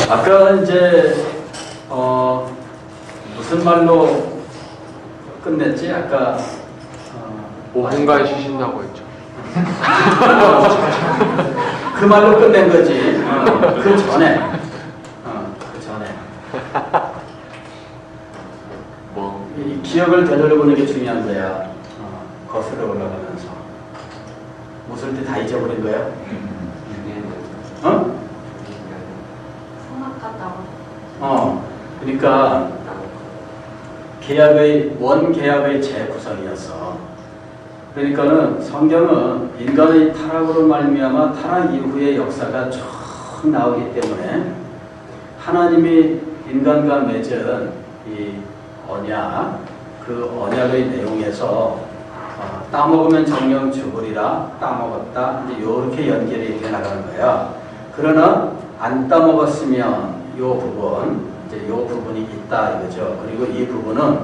아까 이제 무슨 말로 끝냈지? 아까 5분간 쉬신다고 했죠. 그 말로 끝낸 거지. 그 전에. 그 전에. 뭐 이 기억을 되돌려보는 게 중요한 거야. 거슬러 올라가면서. 웃을 때 다 잊어버린 거야? 어? 성악 같다고. 그러니까 계약의 원계약의 재구성이었어. 그러니까는 성경은 인간의 타락으로 말미암아 타락 이후의 역사가 쭉 나오기 때문에 하나님이 인간과 맺은 이 언약, 그 언약의 내용에서 따먹으면 정령 죽으리라, 따먹었다, 이제 이렇게 연결이 돼 나가는 거야. 그러나 안 따먹었으면 요 부분, 이제 요 부분이 있다 이거죠. 그리고 이 부분은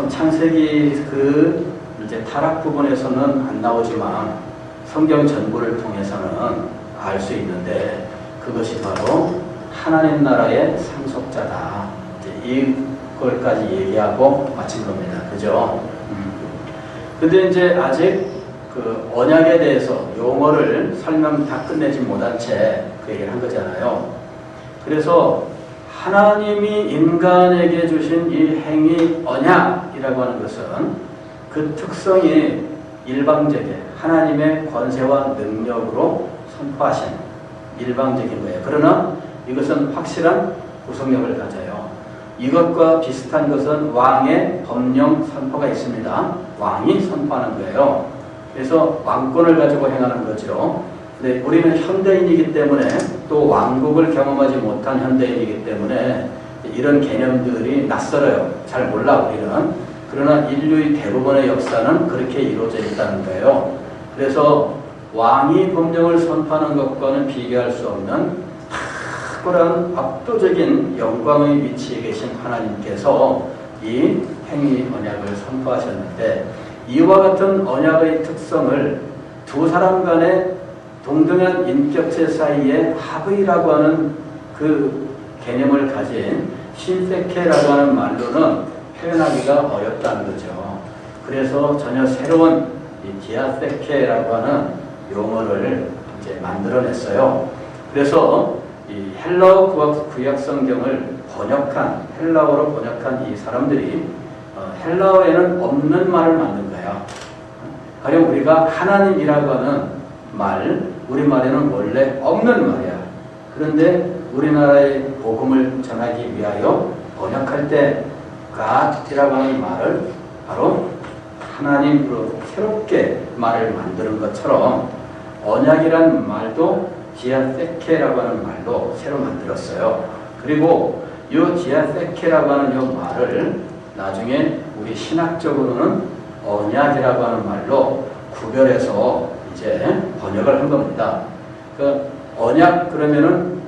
창세기 그 이제 타락 부분에서는 안 나오지만 성경 전부를 통해서는 알 수 있는데 그것이 바로 하나님 나라의 상속자다. 이제 이걸까지 얘기하고 마친 겁니다. 그죠? 근데 이제 아직 그 언약에 대해서 용어를 설명 다 끝내지 못한 채 그 얘기를 한 거잖아요. 그래서 하나님이 인간에게 주신 이 행위 언약이라고 하는 것은 그 특성이 일방적인 하나님의 권세와 능력으로 선포하신 일방적인 거예요. 그러나 이것은 확실한 구속력을 가져요. 이것과 비슷한 것은 왕의 법령 선포가 있습니다. 왕이 선포하는 거예요. 그래서 왕권을 가지고 행하는 거죠. 근데 우리는 현대인이기 때문에 또 왕국을 경험하지 못한 현대인이기 때문에 이런 개념들이 낯설어요. 잘 몰라 우리는. 그러나 인류의 대부분의 역사는 그렇게 이루어져 있다는 거예요. 그래서 왕이 법령을 선포하는 것과는 비교할 수 없는 탁월한 압도적인 영광의 위치에 계신 하나님께서 이 행위 언약을 선포하셨는데 이와 같은 언약의 특성을 두 사람 간의 동등한 인격체 사이에 합의라고 하는 그 개념을 가진 신세케라고 하는 말로는 표현하기가 어렵다는 거죠. 그래서 전혀 새로운 이 디아세케라고 하는 용어를 이제 만들어냈어요. 그래서 이 헬라어 구약 성경을 번역한 헬라어로 번역한 이 사람들이 헬라어에는 없는 말을 만든 거야. 가령 우리가 하나님이라고 하는 말, 우리말에는 원래 없는 말이야. 그런데 우리나라의 복음을 전하기 위하여 번역할 때 God이라고 하는 말을 바로 하나님으로 새롭게 말을 만드는 것처럼 언약이란 말도 디아세케라고 하는 말로 새로 만들었어요. 그리고 이 디아세케라고 하는 이 말을 나중에 우리 신학적으로는 언약이라고 하는 말로 구별해서 이제 번역을 한 겁니다. 그 언약 그러면은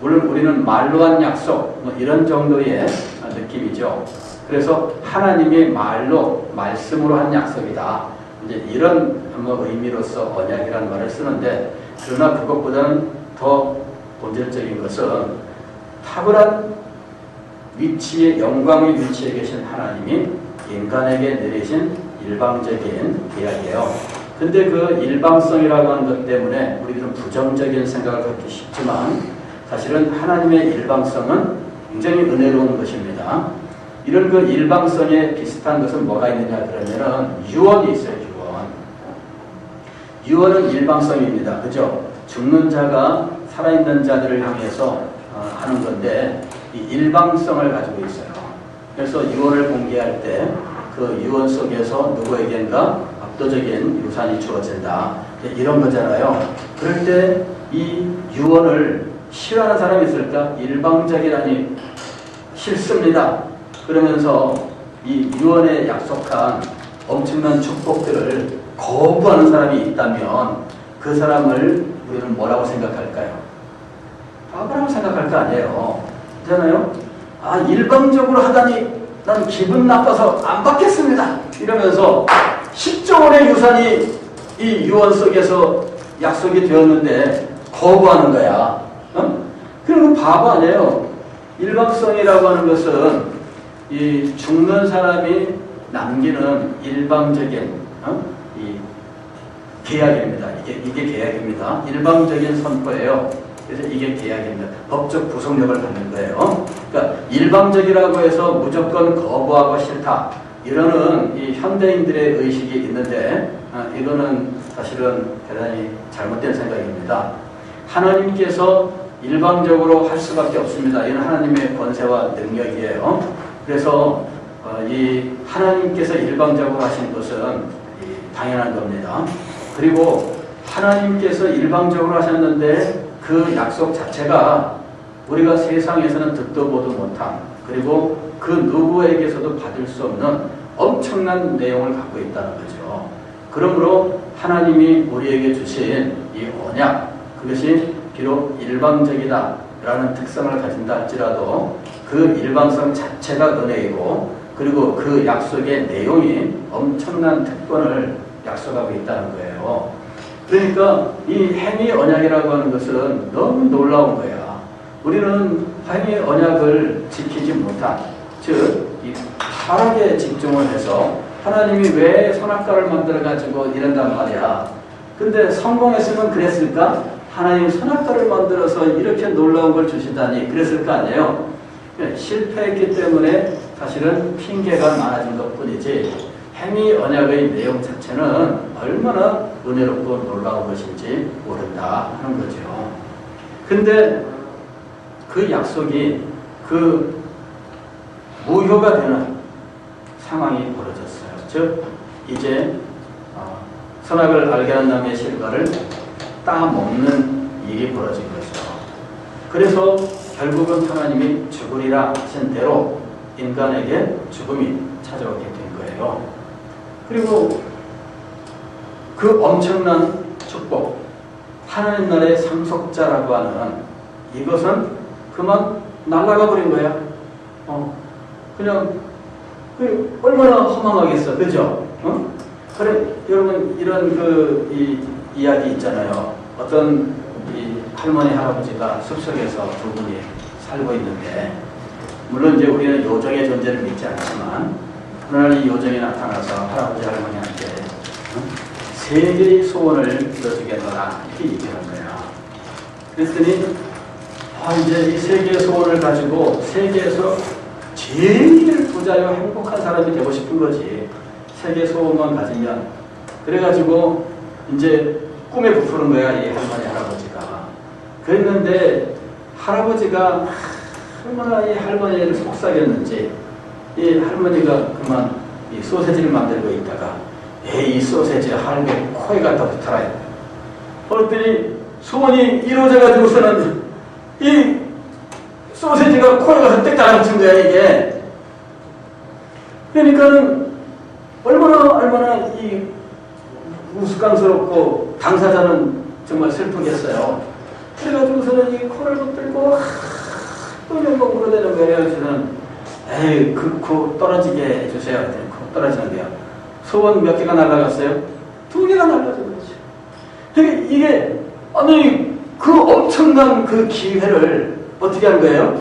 물론 우리는 말로 한 약속 뭐 이런 정도의 느낌이죠. 그래서 하나님이 말로 말씀으로 한 약속이다. 이제 이런 뭐 의미로서 언약이라는 말을 쓰는데 그러나 그것보다는 더 본질적인 것은 탁월한 위치에 영광의 위치에 계신 하나님이 인간에게 내리신 일방적인 계약이에요. 근데 그 일방성이라고 하는 것 때문에 우리들은 부정적인 생각을 갖기 쉽지만 사실은 하나님의 일방성은 굉장히 은혜로운 것입니다. 이런 그 일방성에 비슷한 것은 뭐가 있느냐 그러면은 유언이 있어요. 유언은 일방성입니다. 그죠? 죽는 자가 살아있는 자들을 향해서 하는 건데 이 일방성을 가지고 있어요. 그래서 유언을 공개할 때 그 유언 속에서 누구에겐가 압도적인 유산이 주어진다. 이런 거잖아요. 그럴 때 이 유언을 싫어하는 사람이 있을까? 일방적이라니 싫습니다. 그러면서 이 유언에 약속한 엄청난 축복들을 거부하는 사람이 있다면 그 사람을 우리는 뭐라고 생각할까요? 바보라고 생각할 거 아니에요. 그렇잖아요? 아, 일방적으로 하다니 난 기분 나빠서 안 받겠습니다. 이러면서 10조 원의 유산이 이 유언 속에서 약속이 되었는데 거부하는 거야. 그럼 바보 아니에요. 일방성이라고 하는 것은 이 죽는 사람이 남기는 일방적인 이 계약입니다. 이게 계약입니다. 일방적인 선포예요. 그래서 이게 계약입니다. 법적 구속력을 갖는 거예요. 그러니까 일방적이라고 해서 무조건 거부하고 싫다. 이러는 이 현대인들의 의식이 있는데 이거는 사실은 대단히 잘못된 생각입니다. 하나님께서 일방적으로 할 수밖에 없습니다. 이건 하나님의 권세와 능력이에요. 그래서 이 하나님께서 일방적으로 하신 것은 당연한 겁니다. 그리고 하나님께서 일방적으로 하셨는데 그 약속 자체가 우리가 세상에서는 듣도 보도 못한, 그리고 그 누구에게서도 받을 수 없는 엄청난 내용을 갖고 있다는 거죠. 그러므로 하나님이 우리에게 주신 이 언약, 그것이 비록 일방적이다 라는 특성을 가진다 할지라도 그 일방성 자체가 은혜이고, 그리고 그 약속의 내용이 엄청난 특권을 약속하고 있다는 거예요. 그러니까 이 행위 언약이라고 하는 것은 너무 놀라운 거야. 우리는 행위 언약을 지키지 못한, 즉 이 타락에 집중을 해서 하나님이 왜 선악과를 만들어가지고 이런단 말이야. 근데 성공했으면 그랬을까? 하나님 선악과를 만들어서 이렇게 놀라운 걸 주시다니 그랬을 거 아니에요. 실패했기 때문에 사실은 핑계가 많아진 것뿐이지 행위 언약의 내용 자체는 얼마나 은혜롭고 놀라운 것인지 모른다 하는 거죠. 근데 그 약속이 그 무효가 되는 상황이 벌어졌어요. 즉 이제 선악을 알게 한 남의 실과를 따먹는 일이 벌어진 거죠. 그래서 결국은 하나님이 죽으리라 하신 대로 인간에게 죽음이 찾아오게 된 거예요. 그리고 그 엄청난 축복, 하나님 나라의 상속자라고 하는 이것은 그만 날아가 버린 거야. 그냥 얼마나 허망하겠어, 그죠? 그래, 여러분 이런 이야기 있잖아요. 어떤 이 할머니 할아버지가 숲속에서 두 분이 살고 있는데, 물론 이제 우리는 요정의 존재를 믿지 않지만 어느 날 이 요정이 나타나서 할아버지 할머니한테 세 개의 소원을 들어주겠노라 이렇게 얘기하는 거야. 그랬더니 이제 이 세 개의 소원을 가지고 세계에서 제일 부자요 행복한 사람이 되고 싶은 거지. 세 개의 소원만 가지면. 그래가지고 이제 꿈에 부푸는 거야, 이 할머니 할아버지가. 그랬는데 할아버지가 얼마나 이 할머니를 속삭였는지 이 할머니가 그만 이 소세지를 만들고 있다가 이 소세지 할머니 코에 갖다 붙어라. 그랬더니 소원이 이루어져가지고서는 이 소세지가 코에 가서 땡 달아붙은 거야, 이게. 그러니까는 얼마나 이 우스꽝스럽고 당사자는 정말 슬프겠어요. 그래가지고서는 이 코를 붙들고 또 막 물어대는 거예요. 저는 에이 그 코 떨어지게 해주세요. 코 떨어지는 거야. 소원 몇 개가 날아갔어요? 2개가 날아간 거죠. 그러니까 이게 아니 그 엄청난 그 기회를 어떻게 한 거예요?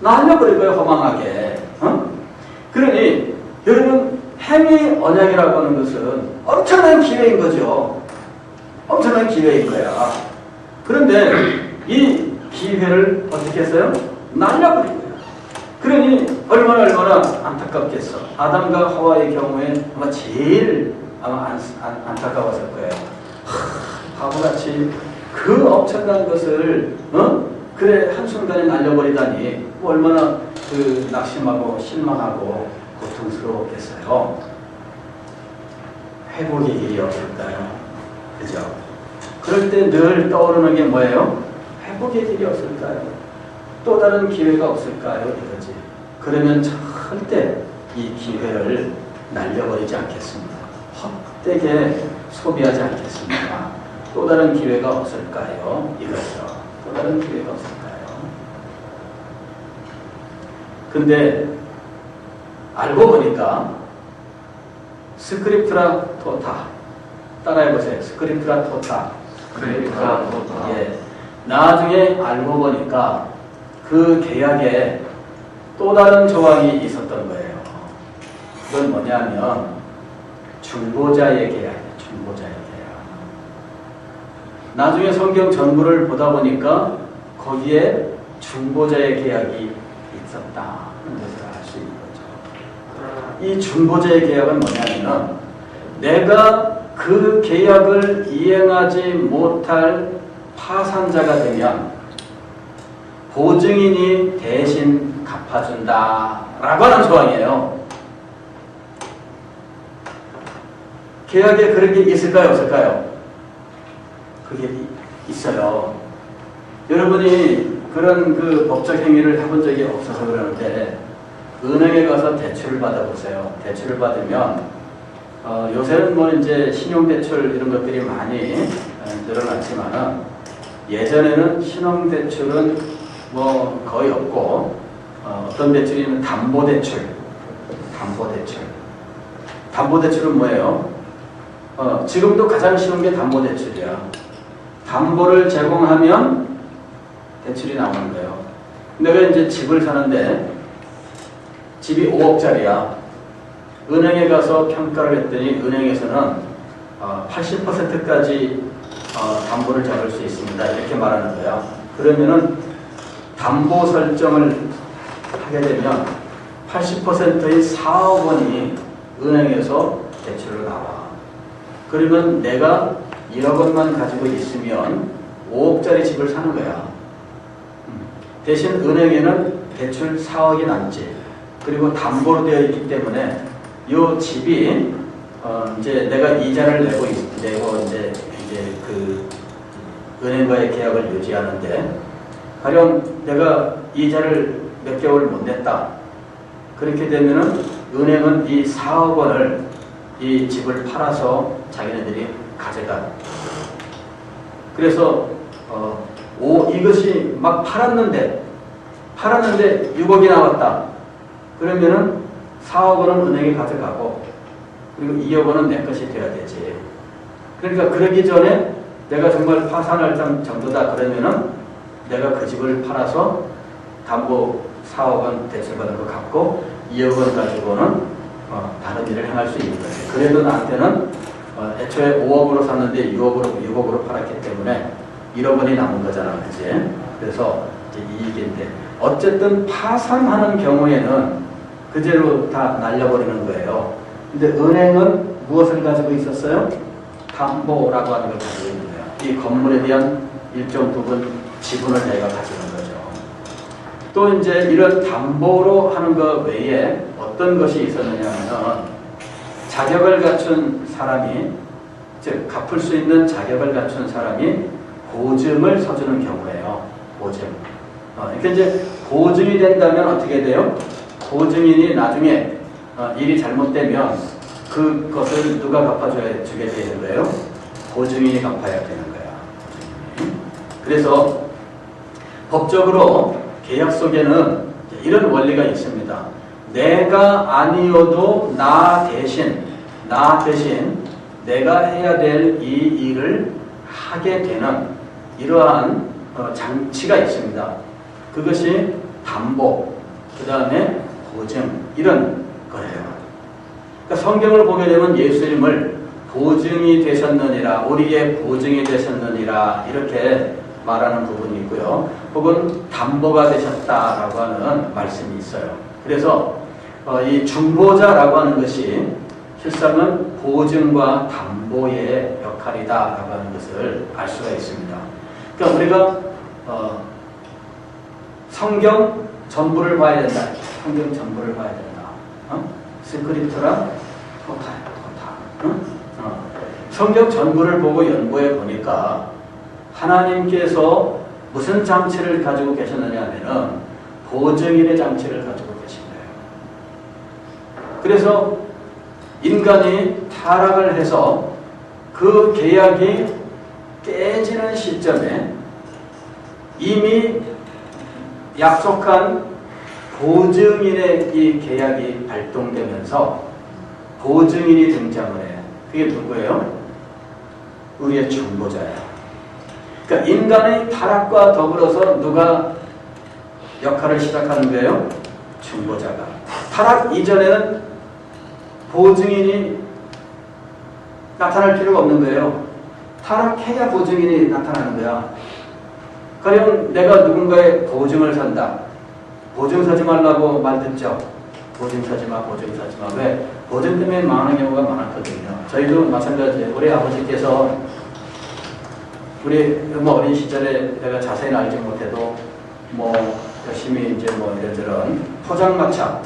날려버린 거예요, 허망하게. 그러니 여러분 행위 언약이라고 하는 것은 엄청난 기회인 거죠. 엄청난 기회인 거야. 그런데 이 기회를 어떻게 했어요? 날려버린 거야. 그러니 얼마나 안타깝겠어. 아담과 하와의 경우에 아마 제일 안타까웠을 거예요. 바보같이 그 엄청난 것을 그래 한순간에 날려버리다니 얼마나 그 낙심하고 실망하고 고통스러웠겠어요. 회복의 길이 없을까요? 그죠? 그럴 때 늘 떠오르는 게 뭐예요? 회복의 길이 없을까요? 또 다른 기회가 없을까요? 이거지. 그러면 절대 이 기회를 날려버리지 않겠습니다. 헛되게 소비하지 않겠습니다. 또 다른 기회가 없을까요? 이거죠. 또 다른 기회가 없을까요? 근데 알고 보니까 스크립트라 토타, 따라해보세요. 스크립트라 토타. 스크립트라 토타. 예. 나중에 알고 보니까 그 계약에 또 다른 조항이 있었던 거예요. 그건 뭐냐면 중보자의 계약이에요. 중보자의 계약. 나중에 성경 전부를 보다 보니까 거기에 중보자의 계약이 있었다. 그것을 알 수 있는 거죠. 이 중보자의 계약은 뭐냐면 내가 그 계약을 이행하지 못할 파산자가 되면 보증인이 대신 갚아준다 라고 하는 조항이에요. 계약에 그런 게 있을까요? 없을까요? 그게 있어요. 여러분이 그런 그 법적 행위를 해본 적이 없어서 그러는데 은행에 가서 대출을 받아보세요. 대출을 받으면 요새는 뭐 이제 신용대출 이런 것들이 많이 늘어났지만은 예전에는 신용대출은 뭐 거의 없고 어떤 대출이면 담보대출. 담보대출은 뭐예요? 지금도 가장 쉬운 게 담보대출이야. 담보를 제공하면 대출이 나오는 거예요. 내가 이제 집을 사는데 집이 5억짜리야. 은행에 가서 평가를 했더니 은행에서는 80%까지 담보를 잡을 수 있습니다. 이렇게 말하는 거야. 그러면은 담보 설정을 하게 되면 80%의 4억 원이 은행에서 대출로 나와. 그러면 내가 1억 원만 가지고 있으면 5억짜리 집을 사는 거야. 대신 은행에는 대출 4억이 남지. 그리고 담보로 되어 있기 때문에 이 집이 이제 내가 이자를 내고 이제 그 은행과의 계약을 유지하는데 가령 내가 이자를 몇 개월 못 냈다. 그렇게 되면은 은행은 이 4억 원을 이 집을 팔아서 자기네들이 가져가. 그래서 이것이 막 팔았는데 6억이 나왔다. 그러면은 4억 원은 은행에 가져가고 그리고 2억 원은 내 것이 돼야 되지. 그러니까 그러기 전에 내가 정말 파산할 정도다 그러면은 내가 그 집을 팔아서 담보 4억 원 대출받은 거 갚고 2억 원 가지고는 다른 일을 행할 수 있는 거지. 그래도 나한테는 애초에 5억으로 샀는데 6억으로 팔았기 때문에 1억 원이 남은 거잖아. 그치? 그래서 이제 이익인데 어쨌든 파산하는 경우에는 그대로 다 날려버리는 거예요. 근데 은행은 무엇을 가지고 있었어요? 담보라고 하는 걸 가지고 있는 거예요. 이 건물에 대한 일정 부분 지분을 내가 가지는 거죠. 또 이제 이런 담보로 하는 것 외에 어떤 것이 있었느냐 하면 자격을 갖춘 사람이, 즉 갚을 수 있는 자격을 갖춘 사람이 보증을 서주는 경우예요. 보증. 그러니까 이제 보증이 된다면 어떻게 돼요? 보증인이 나중에 일이 잘못되면 그것을 누가 갚아주게 되는 거예요? 보증인이 갚아야 되는 거야. 그래서 법적으로 계약 속에는 이런 원리가 있습니다. 내가 아니어도 나 대신 내가 해야 될 이 일을 하게 되는 이러한 장치가 있습니다. 그것이 담보, 그 다음에 보증, 이런 거예요. 그러니까 성경을 보게 되면 예수님을 보증이 되셨느니라, 우리의 보증이 되셨느니라 이렇게 말하는 부분이 있고요. 혹은 담보가 되셨다라고 하는 말씀이 있어요. 그래서 이 중보자라고 하는 것이 실상은 보증과 담보의 역할이다라고 하는 것을 알 수가 있습니다. 그러니까 우리가 성경 전부를 봐야 된다. 성경 전부를 봐야 된다. 스크립트랑 토탈. 성경 전부를 보고 연구해 보니까 하나님께서 무슨 장치를 가지고 계셨느냐 하면은 보증인의 장치를 가지고 계신 거예요. 그래서 인간이 타락을 해서 그 계약이 깨지는 시점에 이미 약속한 보증인의 이 계약이 발동되면서 보증인이 등장을 해요. 그게 누구예요? 우리의 중보자예요. 그러니까 인간의 타락과 더불어서 누가 역할을 시작하는 거예요? 중보자가. 타락 이전에는 보증인이 나타날 필요가 없는 거예요. 타락해야 보증인이 나타나는 거야. 가령 내가 누군가의 보증을 선다. 보증 서지 말라고 말 듣죠? 보증 서지 마, 보증 서지 마. 왜? 보증 때문에 망하는 경우가 많았거든요. 저희도 마찬가지예요. 우리 아버지께서 우리 뭐 어린 시절에 내가 자세히 알지 못해도 뭐 열심히 이제 뭐 이런저런 포장마차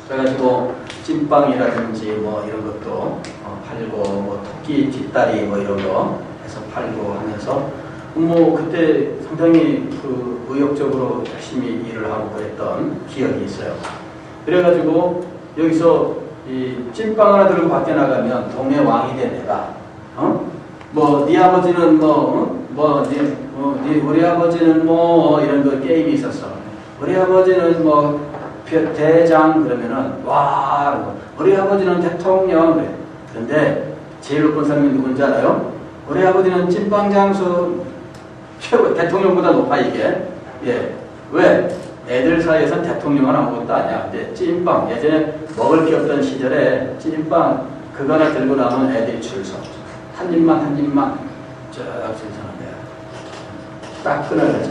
그래가지고 찐빵이라든지 뭐 이런 것도 팔고 뭐 토끼 뒷다리 뭐 이런 거 해서 팔고 하면서 뭐 그때 상당히 그 의욕적으로 열심히 일을 하고 그랬던 기억이 있어요. 그래가지고 여기서 이 찐빵 하나 들고 밖에 나가면 동네 왕이 돼 내가 뭐 네 아버지는 우리 아버지는 뭐 이런 거 게임이 있었어. 우리 아버지는 뭐 대장 그러면은 와 우리 아버지는 대통령 그래. 그런데 제일 높은 사람이 누군지 알아요? 우리 아버지는 찐빵 장수 최고 대통령보다 높아 이게. 예. 왜? 애들 사이에선 대통령은 아무것도 아니야. 근데 찐빵 예전에 먹을 게 없던 시절에 찐빵 그거 하나 들고 나면 애들이 줄 서. 한 입만 쭉 신선한 거야. 딱 끊어야지.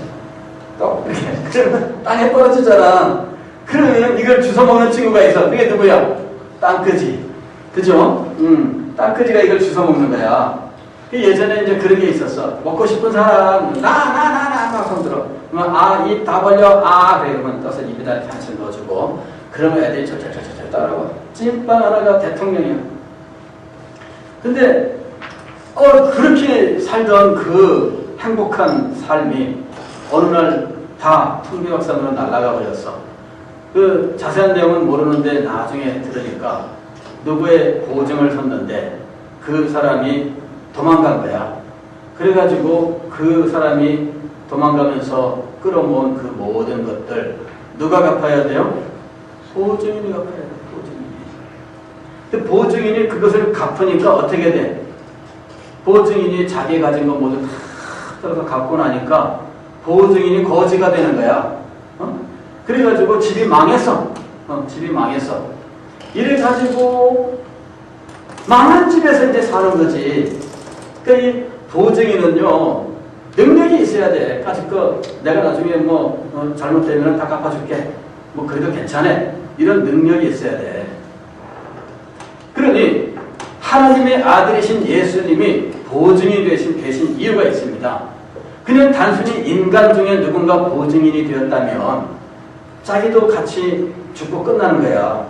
또 이렇게. 그러면 땅에 떨어지잖아. 그러면 이걸 주워 먹는 친구가 있어. 그게 누구야? 땅끄지. 그죠? 땅끄지가 이걸 주워 먹는 거야. 예전에 이제 그런 게 있었어. 먹고 싶은 사람, 나 손 들어. 그러면 입 다 벌려. 그러면 떠서 입에다 이렇게 한씩 넣어주고. 그러면 애들이 절절 따라와. 찐빵 하나가 대통령이야. 근데, 그렇게 살던 그 행복한 삶이 어느 날 다 풍비박산으로 날아가 버렸어. 그 자세한 내용은 모르는데 나중에 들으니까 누구의 보증을 섰는데 그 사람이 도망간 거야. 그래가지고 그 사람이 도망가면서 끌어모은 그 모든 것들 누가 갚아야 돼요? 보증인이 갚아야 돼. 보증인이. 근데 보증인이 그것을 갚으니까 어떻게 돼? 보증인이 자기 가진 거 모두 다 떨어서 갚고 나니까 보증인이 거지가 되는 거야. 그래가지고 집이 망했어. 집이 망했어. 이래가지고 망한 집에서 이제 사는 거지. 그러니까 이 보증인은요 능력이 있어야 돼. 아직 내가 나중에 잘못되면 다 갚아줄게. 뭐 그래도 괜찮아. 이런 능력이 있어야 돼. 그러니 하나님의 아들이신 예수님이 보증이 되신 이유가 있습니다. 그냥 단순히 인간 중에 누군가 보증인이 되었다면 자기도 같이 죽고 끝나는 거야.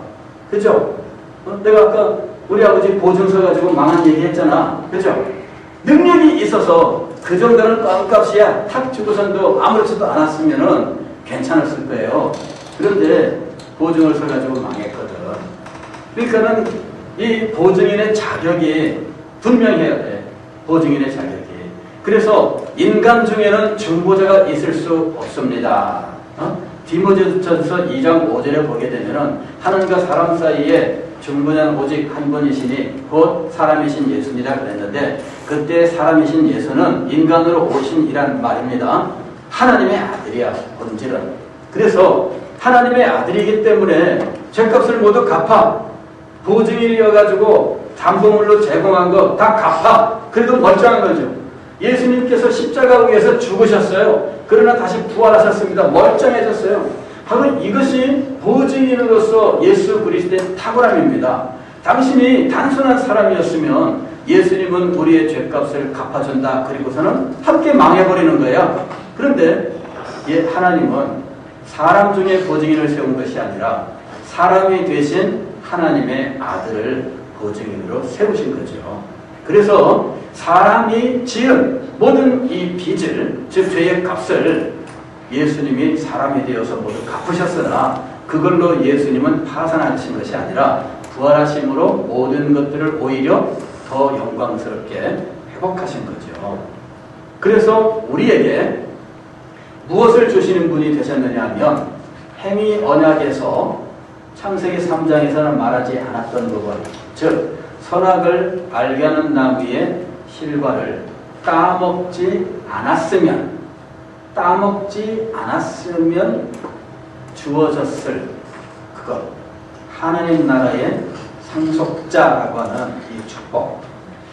그죠? 내가 아까 우리 아버지 보증서 가지고 망한 얘기 했잖아. 그죠? 능력이 있어서 그 정도는 껌값이야. 탁 주고선도 아무렇지도 않았으면은 괜찮았을 거예요. 그런데 보증을 서가지고 망했거든. 그러니까는 이 보증인의 자격이 분명해야 돼. 보증인의 자격이. 그래서 인간 중에는 중보자가 있을 수 없습니다. 디모데전서 2장 5절에 보게 되면은 하나님과 사람 사이에 중보자는 오직 한 분이시니 곧 사람이신 예수니라 그랬는데 그때 사람이신 예수는 인간으로 오신 이란 말입니다. 하나님의 아들이야. 본질은. 그래서 하나님의 아들이기 때문에 죄값을 모두 갚아. 보증인이어가지고 담보물로 제공한 거 다 갚아. 그래도 멀쩡한 거죠. 예수님께서 십자가 위에서 죽으셨어요. 그러나 다시 부활하셨습니다. 멀쩡해졌어요. 바로 이것이 보증인으로서 예수 그리스도의 탁월함입니다. 당신이 단순한 사람이었으면 예수님은 우리의 죄값을 갚아준다. 그리고서는 함께 망해버리는 거야. 그런데 하나님은 사람 중에 보증인을 세운 것이 아니라 사람이 되신 하나님의 아들을 보증인으로 세우신 거죠. 그래서 사람이 지은 모든 이 빚을, 즉 죄의 값을 예수님이 사람이 되어서 모두 갚으셨으나 그걸로 예수님은 파산하신 것이 아니라 부활하심으로 모든 것들을 오히려 더 영광스럽게 회복하신 거죠. 그래서 우리에게 무엇을 주시는 분이 되셨느냐 하면 행위 언약에서 창세기 3장에서는 말하지 않았던 부분, 즉 선악을 알게 하는 나무의 실과를 따먹지 않았으면 주어졌을 그것, 하나님 나라의 상속자라고 하는 이 축복,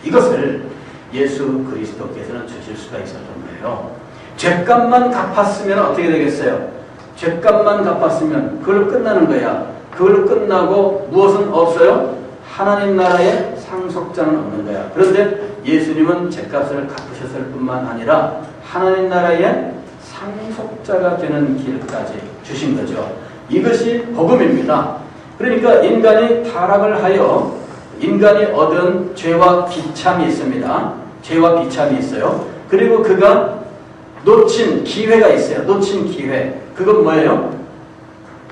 이것을 예수 그리스도께서는 주실 수가 있었던 거예요. 죄값만 갚았으면 어떻게 되겠어요? 죄값만 갚았으면 그걸로 끝나는 거야. 그걸로 끝나고 무엇은 없어요? 하나님 나라의 상속자는 없는 거야. 그런데 예수님은 죄값을 갚으셨을 뿐만 아니라 하나님 나라의 상속자가 되는 길까지 주신 거죠. 이것이 복음입니다. 그러니까 인간이 타락을 하여 인간이 얻은 죄와 비참이 있습니다. 죄와 비참이 있어요. 그리고 그가 놓친 기회가 있어요. 놓친 기회. 그건 뭐예요?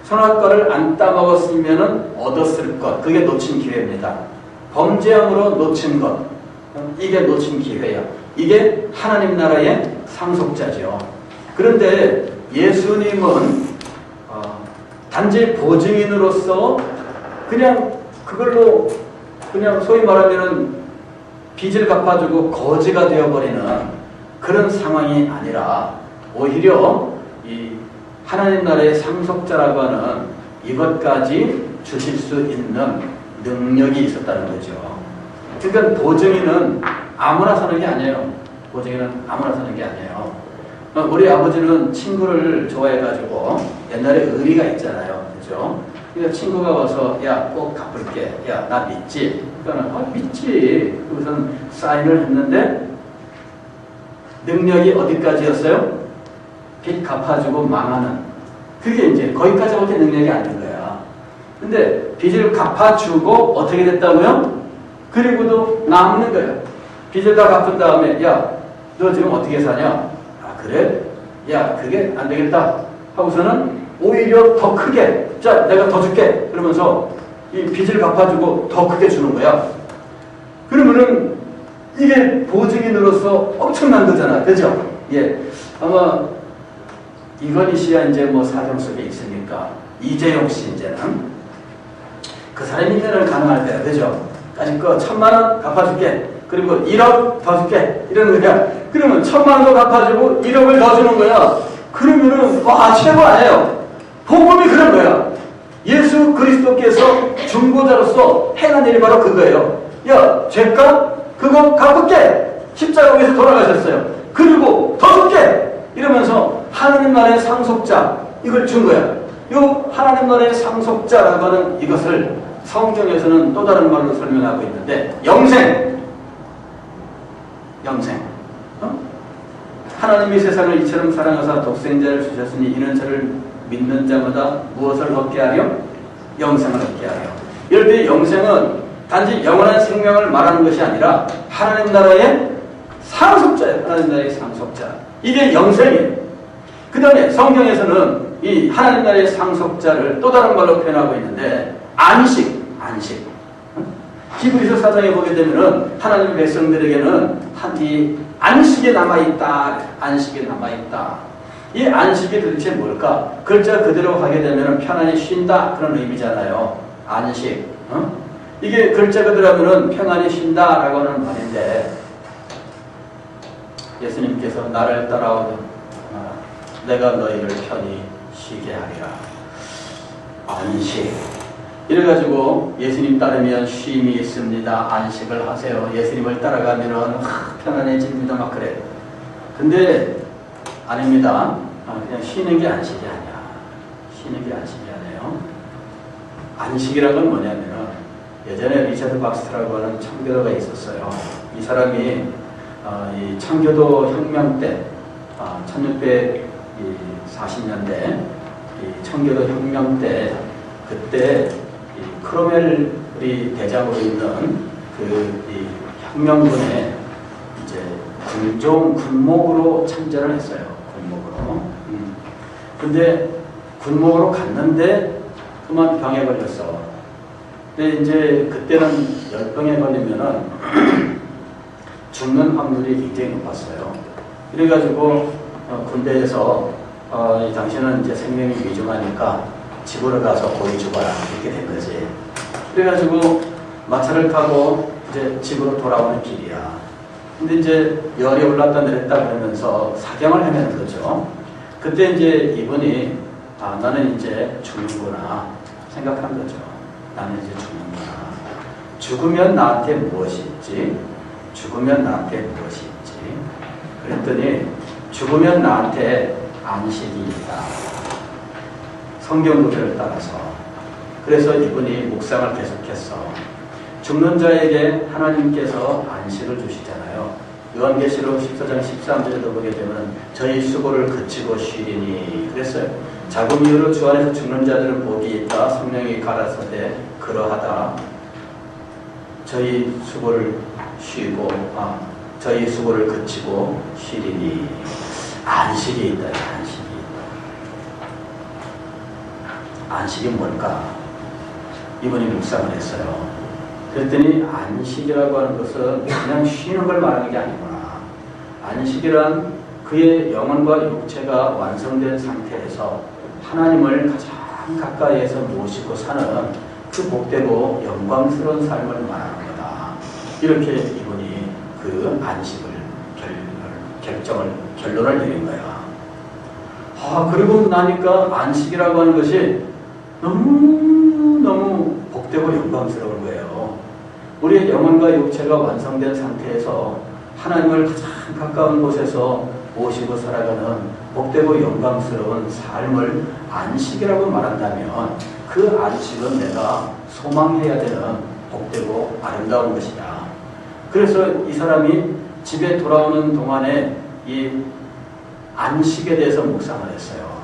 선악과를 안 따먹었으면 얻었을 것. 그게 놓친 기회입니다. 범죄함으로 놓친 것. 이게 놓친 기회야. 이게 하나님 나라의 상속자죠. 그런데 예수님은 단지 보증인으로서 그냥 그걸로 그냥 소위 말하면은 빚을 갚아주고 거지가 되어버리는 그런 상황이 아니라 오히려 이 하나님 나라의 상속자라고 하는 이것까지 주실 수 있는 능력이 있었다는 거죠. 그러니까 보증인은 아무나 사는 게 아니에요. 보증인은 아무나 사는 게 아니에요. 우리 아버지는 친구를 좋아해가지고 옛날에 의리가 있잖아요. 그죠? 그러니까 친구가 와서 야, 꼭 갚을게. 야, 나 믿지? 그러니까 믿지. 그것은 사인을 했는데 능력이 어디까지였어요? 빚 갚아주고 망하는. 그게 이제 거기까지밖에 능력이 아닌 거야. 근데 빚을 갚아주고 어떻게 됐다고요? 그리고도 남는 거야. 빚을 다 갚은 다음에 야, 너 지금 어떻게 사냐? 아, 그래? 야, 그게 안 되겠다. 하고서는 오히려 더 크게, 자, 내가 더 줄게. 그러면서 이 빚을 갚아주고 더 크게 주는 거야. 그러면은 이게 보증인으로서 엄청난 거잖아. 그죠? 예. 아마 이건희 씨가 이제 뭐 사정 속에 있으니까 이재용 씨 이제는 그 사람이 있는 가능할 때야. 그죠? 아직 그 1,000,000원 갚아줄게. 그리고 1억 더 줄게. 이러는 거야. 그러면 1,000,000원 더 갚아주고 1억을 더 주는 거야. 그러면은 와, 최고 아니에요. 복음이 그런 거야. 예수 그리스도께서 중보자로서 행한 일이 바로 그거예요. 야, 죄값 그거 갚을게. 십자가 위에서 돌아가셨어요. 그리고 더 줄게. 이러면서 하나님 나라의 상속자 이걸 준 거야. 요 하나님 나라의 상속자라고 하는 이것을 성경에서는 또 다른 말로 설명하고 있는데 영생. 하나님이 세상을 이처럼 사랑하사 독생자를 주셨으니 이는 저를 믿는 자마다 무엇을 얻게 하려? 영생을 얻게 하려. 이럴 때 영생은 단지 영원한 생명을 말하는 것이 아니라 하나님 나라의 상속자예요. 하나님 나라의 상속자. 이게 영생이에요. 그 다음에 성경에서는 이 하나님 나라의 상속자를 또 다른 말로 표현하고 있는데 안식. 히브리서 4장에 보게 되면은 하나님의 백성들에게는 이 안식이 남아있다. 안식이 남아있다. 이 안식이 도대체 뭘까? 글자 그대로 하게 되면 편안히 쉰다. 그런 의미잖아요. 안식. 이게 글자 그대로 하면 편안히 쉰다라고 하는 말인데 예수님께서 나를 따라오는 내가 너희를 편히 쉬게 하리라. 안식. 이래가지고 예수님 따르면 쉼이 있습니다. 안식을 하세요. 예수님을 따라가면 편안해집니다. 막 그래. 근데 아닙니다. 그냥 쉬는 게 안식이 아니야. 쉬는 게 안식이 아니에요. 안식이라는 건 뭐냐면 예전에 리차드 박스터라고 하는 청교도가 있었어요. 이 사람이 이 청교도 혁명 때 1640년대 이 청교도 혁명 때 그때 이 크로멜이 대장으로 있는 이 혁명군에 이제 군목으로 참전을 했어요. 군목으로. 근데 군목으로 갔는데 그만 병에 걸렸어. 근데 이제 그때는 열병에 걸리면은 죽는 확률이 굉장히 높았어요. 그래가지고 군대에서 당신은 이제 생명이 위중하니까 집으로 가서 고이 죽어라 이렇게 된 거지. 그래가지고 마차를 타고 이제 집으로 돌아오는 길이야. 근데 이제 열이 올랐다 내렸다 그러면서 사경을 헤매는 거죠. 그때 이제 이분이 나는 이제 죽는구나 생각한 거죠. 나는 이제 죽는구나. 죽으면 나한테 무엇이 있지? 죽으면 나한테 무엇이 있지? 그랬더니 죽으면 나한테 안식이 있다. 성경 구절을 따라서. 그래서 이분이 묵상을 계속했어. 죽는 자에게 하나님께서 안식을 주시잖아요. 요한계시록 14장 13절에도 보게 되면 저희 수고를 그치고 쉬리니 그랬어요. 자금 이후로 주 안에서 죽는 자들은 복이 있다. 성령이 가라사대 그러하다. 저희 수고를 쉬고 저희 수고를 그치고 쉬리니 안식이 있다. 안식이 있다. 안식이 뭘까? 이분이 묵상을 했어요. 그랬더니 안식이라고 하는 것은 그냥 쉬는 걸 말하는 게 아니구나. 안식이란 그의 영혼과 육체가 완성된 상태에서 하나님을 가장 가까이에서 모시고 사는 그 복되고 영광스러운 삶을 말하는 거다. 이렇게 이분이 그 안식을 결론을 내린 거야. 그리고 나니까 안식이라고 하는 것이 너무 복되고 영광스러운 거예요. 우리의 영혼과 육체가 완성된 상태에서 하나님을 가장 가까운 곳에서 모시고 살아가는 복되고 영광스러운 삶을 안식이라고 말한다면 그 안식은 내가 소망해야 되는 복되고 아름다운 것이다. 그래서 이 사람이 집에 돌아오는 동안에 이 안식에 대해서 묵상을 했어요.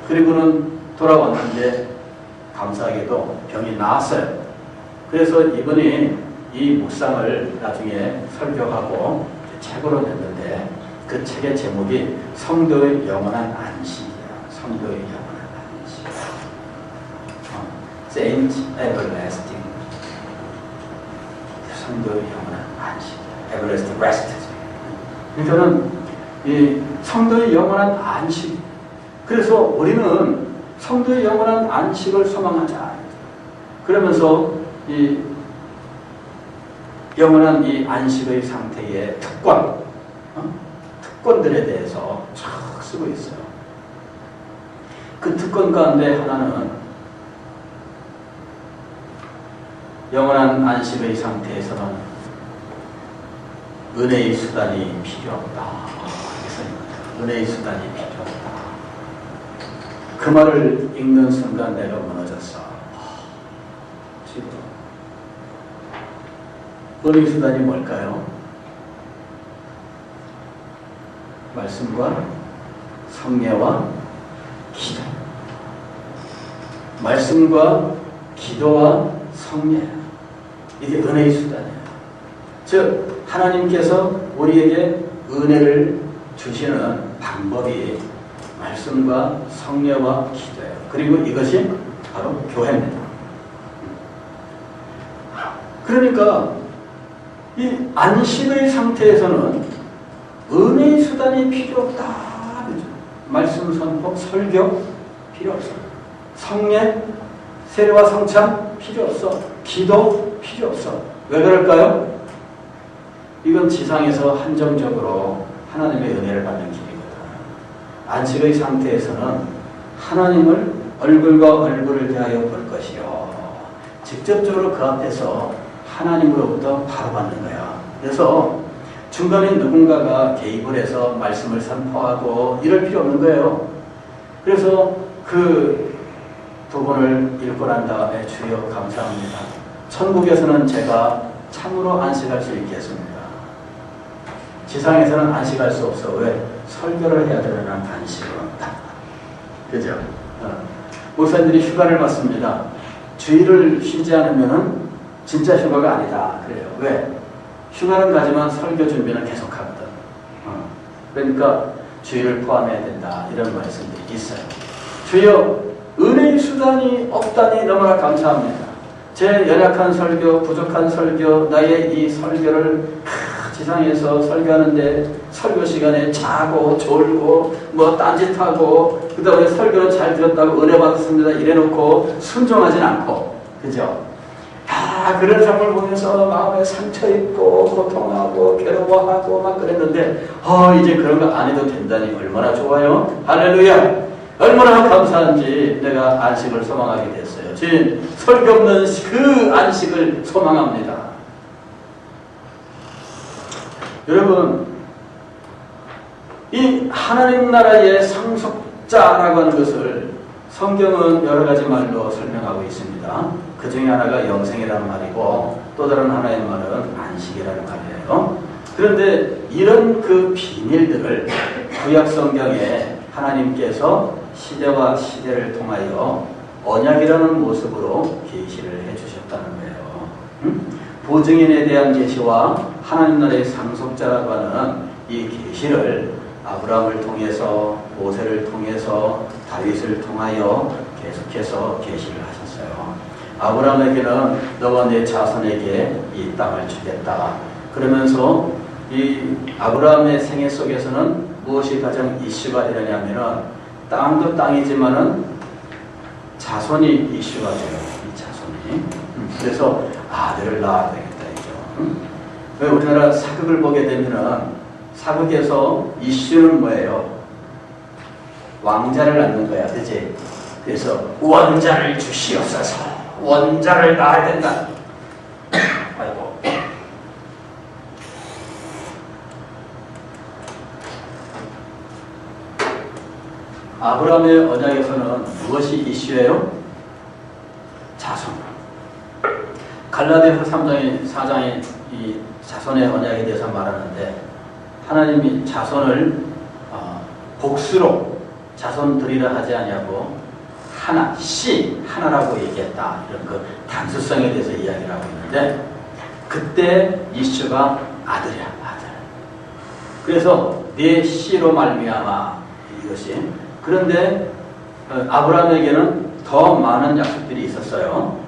그리고는 돌아왔는데 감사하게도 병이 나았어요. 그래서 이분이 이 묵상을 나중에 설교하고 책으로 냈는데 그 책의 제목이 성도의 영원한 안식이야. 성도의 영원한 안식. Saint Everlasting. 성도의 영원한 안식. Everlasting Rest. 그러니까는 이 성도의 영원한 안식. 그래서 우리는 성도의 영원한 안식을 소망하자. 그러면서 이 영원한 이 안식의 상태의 특권들에 대해서 쫙 쓰고 있어요. 그 특권 가운데 하나는 영원한 안식의 상태에서는 은혜의 수단이 필요 없다. 은혜의 수단이 필요 없다. 그 말을 읽는 순간 내가 무너졌어. 지금 은혜의 수단이 뭘까요? 말씀과 성례와 기도. 말씀과 기도와 성례. 이게 은혜의 수단이에요. 즉 하나님께서 우리에게 은혜를 주시는 방법이 말씀과 성례와 기도예요. 그리고 이것이 바로 교회입니다. 그러니까 이 안식의 상태에서는 은혜의 수단이 필요 없다. 그렇죠? 말씀 선포, 설교 필요 없어. 성례, 세례와 성찬 필요 없어. 기도 필요 없어. 왜 그럴까요? 이건 지상에서 한정적으로 하나님의 은혜를 받는 길이거든. 안식의 상태에서는 하나님을 얼굴과 얼굴을 대하여 볼 것이요. 직접적으로 그 앞에서 하나님으로부터 바로 받는 거야. 그래서 중간에 누군가가 개입을 해서 말씀을 선포하고 이럴 필요 없는 거예요. 그래서 그 부분을 읽고 난 다음에 주여 감사합니다. 천국에서는 제가 참으로 안식할 수 있겠습니다. 지상에서는 안식할 수 없어. 왜? 설교를 해야 되는 안식은 없다. 그죠? 목사님들이 휴가를 받습니다. 주일을 쉬지 않으면은 진짜 휴가가 아니다. 그래요. 왜? 휴가는 가지만 설교 준비는 계속 하거든. 그러니까 주일을 포함해야 된다. 이런 말씀들이 있어요. 주여, 은혜의 수단이 없다니 너무나 감사합니다. 제 연약한 설교, 부족한 설교, 나의 이 설교를 지상에서 설교하는데 설교 시간에 자고 졸고 뭐 딴짓하고 그 다음에 설교는 잘 들었다고 은혜 받았습니다 이래놓고 순종하진 않고, 그죠? 그런 삶을 보면서 마음에 상처 있고 고통하고 괴로워하고 막 그랬는데 이제 그런 거 안 해도 된다니 얼마나 좋아요. 할렐루야. 얼마나 감사한지 내가 안식을 소망하게 됐어요. 주님, 설교 없는 그 안식을 소망합니다. 여러분, 이 하나님 나라의 상속자라고 하는 것을 성경은 여러 가지 말로 설명하고 있습니다. 그 중에 하나가 영생이라는 말이고 또 다른 하나의 말은 안식이라는 말이에요. 그런데 이런 그 비밀들을 구약 성경에 하나님께서 시대와 시대를 통하여 언약이라는 모습으로 계시를 해주셨다는 거예요. 보증인에 대한 계시와 하나님 나라의 상속자라고 하는 이 계시를 아브라함을 통해서 모세를 통해서 다윗을 통하여 계속해서 계시를 하셨어요. 아브라함에게는 너와 내 자손에게 이 땅을 주겠다. 그러면서 이 아브라함의 생애 속에서는 무엇이 가장 이슈가 되느냐면은 땅도 땅이지만은 자손이 이슈가 돼요. 이 자손이. 그래서 아들을 낳아야 되겠다 이죠. 왜 우리나라 사극을 보게 되면은 사극에서 이슈는 뭐예요? 왕자를 낳는 거야, 그치? 그래서 원자를 주시옵소서. 원자를 낳아야 된다. 아이고. 아브라함의 언약에서는 무엇이 이슈예요? 자손. 갈라디아서 4장에 이 자손의 언약에 대해서 말하는데 하나님이 자손을 복수로 자손 드리라 하지 아니하고 하나, 씨, 하나라고 얘기했다. 이런 그 단수성에 대해서 이야기를 하고 있는데 그때 이슈가 아들이야, 아들. 그래서 네 씨로 말미암아 이것이. 그런데 아브라함에게는 더 많은 약속들이 있었어요.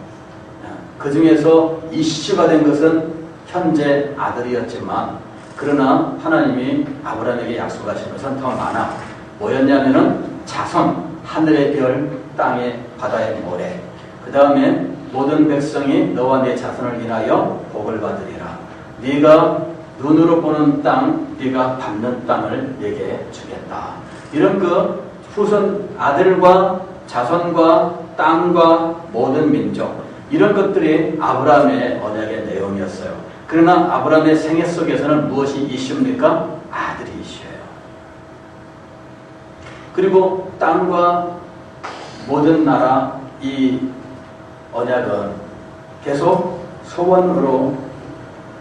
그 중에서 이슈가 된 것은 현재 아들이었지만 그러나 하나님이 아브라함에게 약속하신 것은 더 많아. 뭐였냐면은 자손, 하늘의 별, 땅의 바다의 모래. 그 다음에 모든 백성이 너와 내 자손을 인하여 복을 받으리라. 네가 눈으로 보는 땅, 네가 밟는 땅을 내게 주겠다. 이런 그 후손 아들과 자손과 땅과 모든 민족 이런 것들이 아브라함의 언약의 내용이었어요. 그러나 아브라함의 생애 속에서는 무엇이 이슈입니까? 아들이 이슈예요. 그리고 땅과 모든 나라 이 언약은 계속 소원으로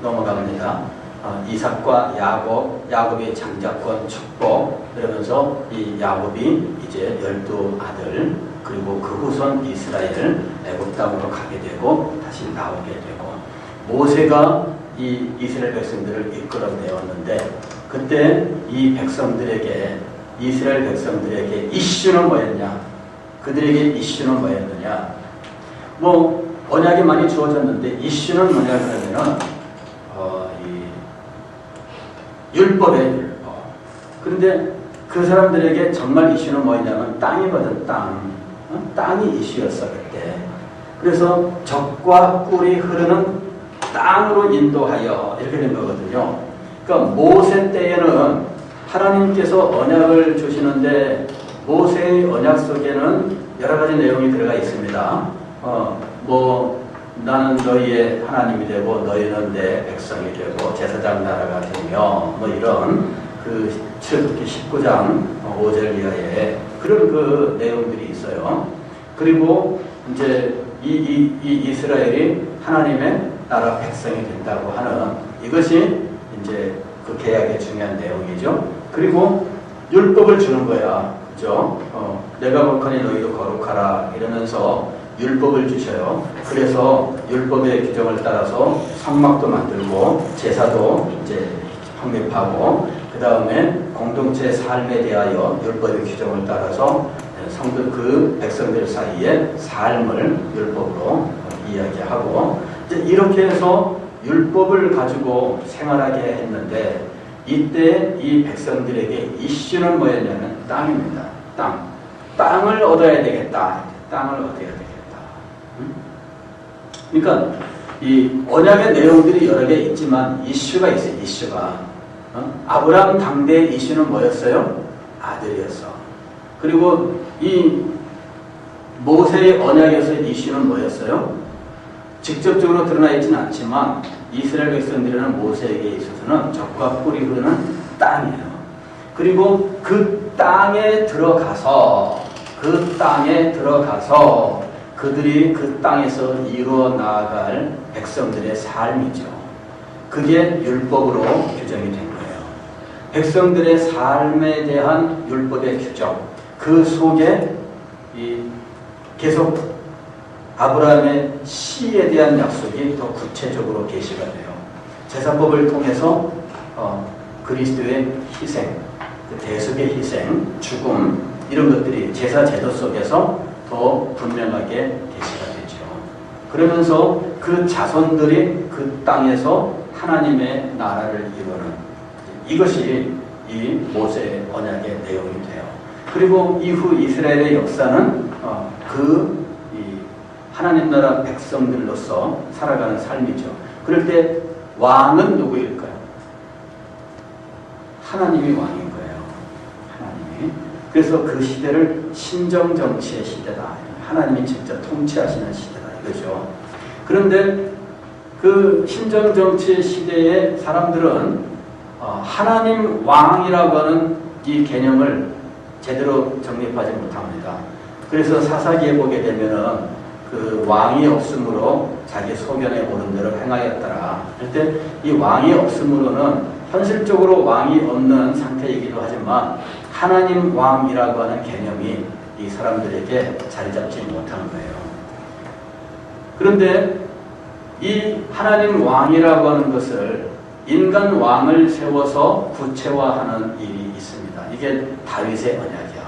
넘어갑니다. 이삭과 야곱의 장자권 축복, 그러면서 이 야곱이 이제 12아들, 그리고 그 후손 이스라엘 애굽 땅으로 가게 되고 다시 나오게 되고, 모세가 이 이스라엘 백성들을 이끌어내었는데 그때 이 백성들에게, 이스라엘 백성들에게 이슈는 뭐였냐? 그들에게 이슈는 뭐였느냐? 뭐 언약이 많이 주어졌는데 이슈는 뭐냐 그러면은 율법의 율법. 그런데 그 사람들에게 정말 이슈는 뭐였냐면 땅이거든, 땅. 땅이 이슈였어 그때. 그래서 적과 꿀이 흐르는 땅으로 인도하여 이렇게 된 거거든요. 그러니까 모세 때에는 하나님께서 언약을 주시는데 모세의 언약 속에는 여러 가지 내용이 들어가 있습니다. 나는 너희의 하나님이 되고 너희는 내 백성이 되고 제사장 나라가 되며 뭐 이런 그 출애굽기 19장 5절 이하에 그런 그 내용들이 있어요. 그리고 이제 이 이스라엘이 하나님의 나라 백성이 된다고 하는 이것이 이제 그 계약의 중요한 내용이죠. 그리고 율법을 주는 거야. 그죠? 내가 거룩하니 너희도 거룩하라 이러면서 율법을 주셔요. 그래서 율법의 규정을 따라서 성막도 만들고 제사도 이제 확립하고 그 다음에 공동체 삶에 대하여 율법의 규정을 따라서 성도 그 백성들 사이에 삶을 율법으로 이야기하고 이제 이렇게 해서 율법을 가지고 생활하게 했는데 이때 이 백성들에게 이슈는 뭐였냐면 땅입니다. 땅을 얻어야 되겠다. 땅을 얻어야 되겠다. 그러니까 이 언약의 내용들이 여러 개 있지만 이슈가 있어요. 이슈가. 아브라함 당대의 이슈는 뭐였어요? 아들이었어. 그리고 이 모세의 언약에서의 이슈는 뭐였어요? 직접적으로 드러나 있지는 않지만 이스라엘 백성들은 모세에게 있어서는 적과 꿀이 흐르는 땅이에요. 그리고 그 땅에 들어가서 그들이 그 땅에서 이루어 나아갈 백성들의 삶이죠. 그게 율법으로 규정이 된 거예요. 백성들의 삶에 대한 율법의 규정, 그 속에 계속 아브라함의 씨에 대한 약속이 더 구체적으로 계시가 돼요. 제사법을 통해서 그리스도의 희생, 그 대속의 희생, 죽음 이런 것들이 제사 제도 속에서 더 분명하게 계시가 되죠. 그러면서 그 자손들이 그 땅에서 하나님의 나라를 이루는 이것이 이 모세의 언약의 내용이 돼요. 그리고 이후 이스라엘의 역사는 하나님 나라 백성들로서 살아가는 삶이죠. 그럴 때 왕은 누구일까요? 하나님이 왕인 거예요. 하나님이. 그래서 그 시대를 신정정치의 시대다. 하나님이 직접 통치하시는 시대다. 이거죠. 그런데 그 신정정치의 시대의 사람들은 하나님 왕이라고 하는 이 개념을 제대로 정립하지 못합니다. 그래서 사사기에 보게 되면은 그 왕이 없으므로 자기 소견에 오른 대로 행하였더라. 그럴 때 이 왕이 없으므로는 현실적으로 왕이 없는 상태이기도 하지만 하나님 왕이라고 하는 개념이 이 사람들에게 자리 잡지 못하는 거예요. 그런데 이 하나님 왕이라고 하는 것을 인간 왕을 세워서 구체화하는 일이 있습니다. 이게 다윗의 언약이야.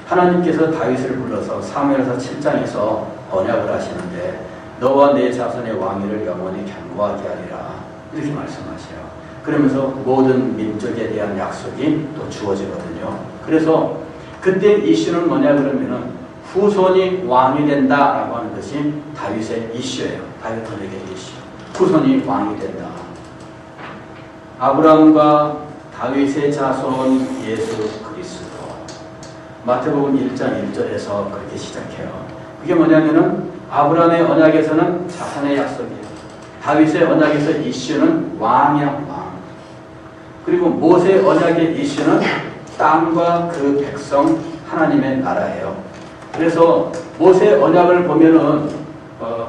하나님께서 다윗을 불러서 사무엘서 7장에서 언약을 하시는데 너와 내 자손의 왕위를 영원히 견고하게 하리라 이렇게 말씀하세요. 그러면서 모든 민족에 대한 약속이 또 주어지거든요. 그래서 그때 이슈는 뭐냐 그러면은 후손이 왕이 된다라고 하는 것이 다윗의 이슈예요. 다윗 언약의 이슈. 후손이 왕이 된다. 아브라함과 다윗의 자손 예수 그리스도. 마태복음 1장 1절에서 그렇게 시작해요. 그게 뭐냐면은 아브라함의 언약에서는 자손의 약속이에요. 다윗의 언약에서 이슈는 왕이야 왕. 그리고 모세의 언약의 이슈는 땅과 그 백성 하나님의 나라예요. 그래서 모세의 언약을 보면은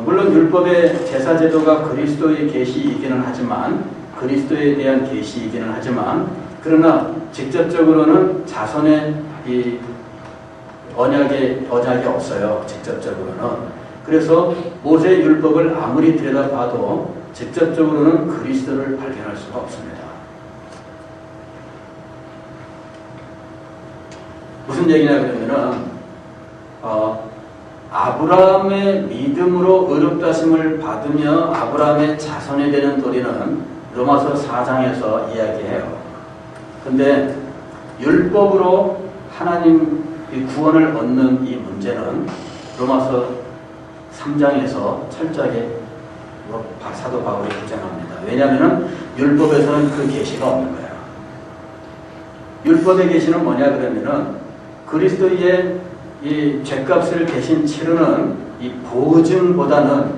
물론 율법의 제사 제도가 그리스도의 계시이기는 하지만 그리스도에 대한 계시이기는 하지만 그러나 직접적으로는 자손의 이 언약이 없어요. 직접적으로는. 그래서 모세의 율법을 아무리 들여다봐도 직접적으로는 그리스도를 발견할 수가 없습니다. 무슨 얘기냐 그러면은 아브라함의 믿음으로 의롭다심을 받으며 아브라함의 자손이 되는 도리는 로마서 4장에서 이야기해요. 근데 율법으로 하나님 구원을 얻는 이 문제는 로마서 3장에서 철저하게 사도 바울이 주장합니다. 왜냐하면 율법에서는 그 계시가 없는 거예요. 율법의 계시는 뭐냐 그러면은 그리스도의 이 죄값을 대신 치르는 이 보증보다는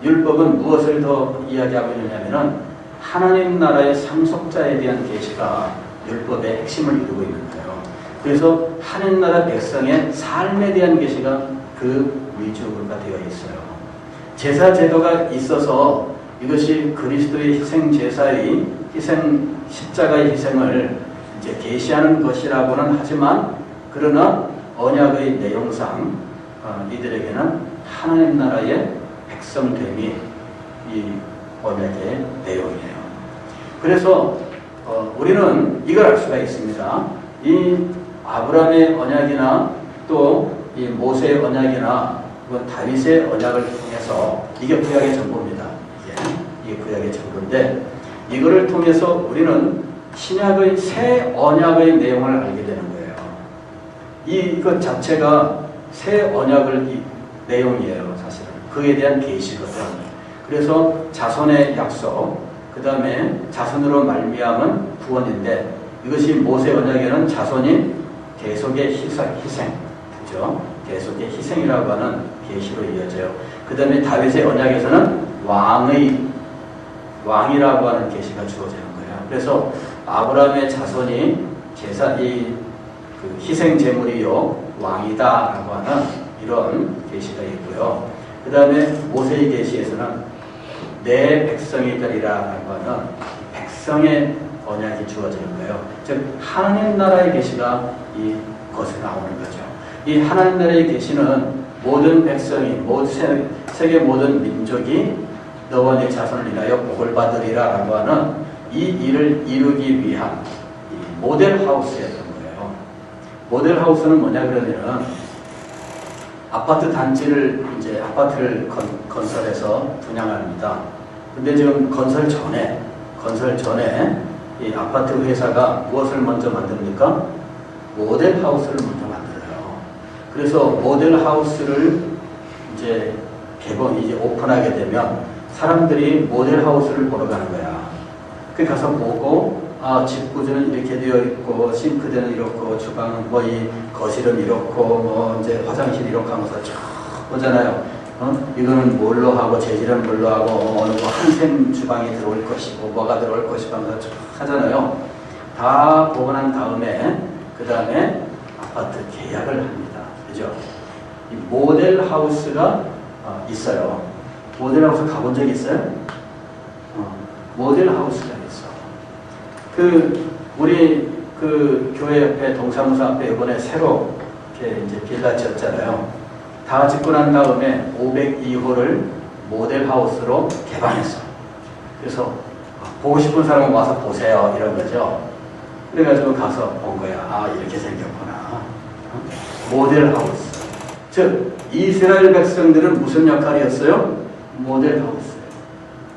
율법은 무엇을 더 이야기하고 있느냐면은 하나님 나라의 상속자에 대한 계시가 율법의 핵심을 이루고 있는 거예요. 그래서 하나님 나라 백성의 삶에 대한 계시가 그 위주가 되어 있어요. 제사 제도가 있어서 이것이 그리스도의 희생 제사의 희생 십자가의 희생을 이제 계시하는 것이라고는 하지만 그러나 언약의 내용상 이들에게는 하나님 나라의 백성됨이 이 언약의 내용이에요. 그래서 우리는 이걸 알 수가 있습니다. 이 아브라함의 언약이나 또 이 모세의 언약이나 다윗의 언약을 통해서 이게 구약의 전부입니다. 이게 구약의 전부인데 이거를 통해서 우리는 신약의 새 언약의 내용을 알게 되는 거예요. 이것 자체가 새 언약의 내용이에요. 사실은 그에 대한 계시거든. 그래서 자손의 약속, 그 다음에 자손으로 말미암은 구원인데 이것이 모세 언약에는 자손이 계속의 희생, 그죠? 계속의 희생이라고 하는 계시로 이어져요. 그 다음에 다윗의 언약에서는 왕이라고 하는 계시가 주어지는 거예요. 그래서 아브라함의 자손이 그 희생 제물이요 왕이다라고 하는 이런 계시가 있고요. 그 다음에 모세의 계시에서는 내 백성이 되리라라고 하는 백성의 언약이 주어지는 거예요. 즉 하나님 나라의 계시가 이것에 나오는 거죠. 이 하나님 나라의 계시는 모든 백성이 세계 모든 민족이 너와 네 자손을 인하여 복을 받으리라라고 하는 이 일을 이루기 위한 이 모델 하우스였던 거예요. 모델 하우스는 뭐냐 그러면은 아파트를 건설해서 분양합니다. 근데 지금 건설 전에 이 아파트 회사가 무엇을 먼저 만듭니까? 모델 하우스를 먼저 만들어요. 그래서 모델 하우스를 이제 오픈하게 되면 사람들이 모델 하우스를 보러 가는 거야. 그 가서 보고 집 구조는 이렇게 되어 있고 싱크대는 이렇고 주방은 이 거실은 이렇고 이제 화장실 이렇게 하면서 쭉 보잖아요. 이거는 뭘로 하고 재질은 뭘로 하고 어느 한샘 주방이 들어올 것이고 뭐가 들어올 것이고 하면서 쭉 하잖아요. 다 보고 난 다음에 그 다음에 아파트 계약을 합니다. 그죠? 이 모델 하우스가 있어요. 모델 하우스 가본 적 있어요? 모델 하우스가 있어. 우리 교회 옆에 동사무소 앞에 이번에 새로 이렇게 이제 빌라 지었잖아요. 다 짓고 난 다음에 502호를 모델 하우스로 개방했어. 그래서 보고 싶은 사람은 와서 보세요 이런 거죠. 그래가지고 가서 본 거야. 이렇게 생겼구나. 모델 하우스. 즉 이스라엘 백성들은 무슨 역할이었어요? 모델 하우스예요.